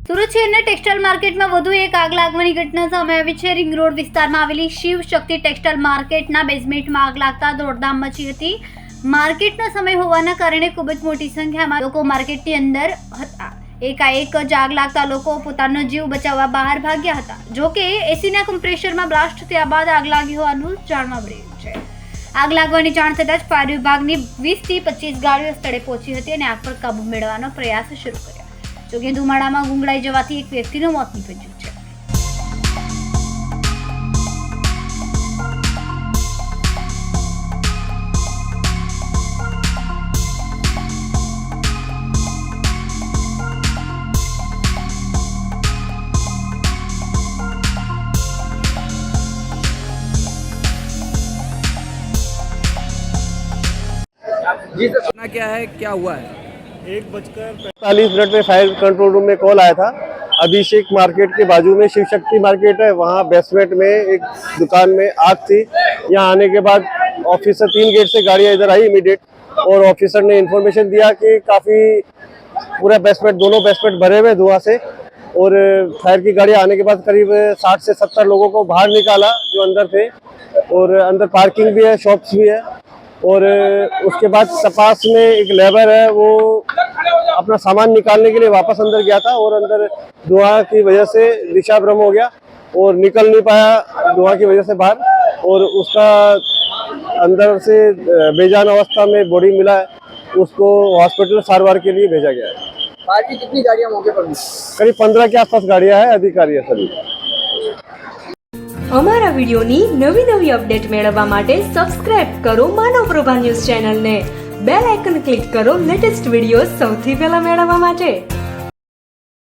સુરત શહેરના ટેક્સટાઇલ માર્કેટમાં વધુ એક આગ લાગવાની ઘટના સામે આવી છે। રિંગ રોડ વિસ્તારમાં આવેલી શિવ શક્તિ ટેક્સટાઇલ માર્કેટના બેઝમેન્ટમાં આગ લાગતા દોડધામ મચી હતી। માર્કેટનો સમય હોવાના કારણે ખૂબ જ મોટી સંખ્યામાં લોકો માર્કેટની અંદર હતા। એકાએક જ આગ લાગતા લોકો પોતાનો જીવ બચાવવા બહાર ભાગ્યા હતા। જોકે એસીના કમ્પ્રેસરમાં બ્લાસ્ટ થયા બાદ આગ લાગી હોવાનું જાણવા મળ્યું છે। આગ લાગવાની જાણ થતાં જ ફાયર વિભાગની 20 થી 25 ગાડીઓ સ્થળે પહોંચી હતી અને આગ પર કાબૂ મેળવવાનો પ્રયાસ શરૂ કર્યો। જોકે ધુમાડામાં ગુંગળાઈ જવાથી એક વ્યક્તિનું મોત નીપજ્યું છે। जी सर, घटना क्या है, क्या हुआ है? 1:45 में फायर कंट्रोल रूम में कॉल आया था। अभिषेक मार्केट के बाजू में शिव शक्ति मार्केट है, वहाँ बेसमेंट में एक दुकान में आग थी। यहाँ आने के बाद ऑफिसर 3 गेट से गाड़ियाँ इधर आई इमीडिएट, और ऑफिसर ने इन्फॉर्मेशन दिया कि काफ़ी पूरा बेसमेंट, दोनों बेसमेंट भरे हुए धुआं से। और फायर की गाड़ी आने के बाद करीब 60 से 70 लोगों को बाहर निकाला जो अंदर थे, और अंदर पार्किंग भी है, शॉप्स भी है। और उसके बाद तपास में एक लेबर है, वो अपना सामान निकालने के लिए वापस अंदर गया था, और अंदर धुआं की वजह से दिशा भ्रम हो गया और निकल नहीं पाया धुआं की वजह से बाहर, और उसका अंदर से बेजान अवस्था में बॉडी मिला है, उसको हॉस्पिटल सारवार के लिए भेजा गया है। फायर की कितनी गाड़ियां मौके पर थी? करीब 15 के आसपास गाड़ियां हैं, अधिकारी है सभी। અમારા વિડિયોની નવી અપડેટ મેળવવા માટે સબસ્ક્રાઇબ કરો માનવ પ્રભા ન્યૂઝ ચેનલને, બેલ આઇકન ક્લિક કરો લેટેસ્ટ વિડિયો સૌથી પહેલા મેળવવા માટે।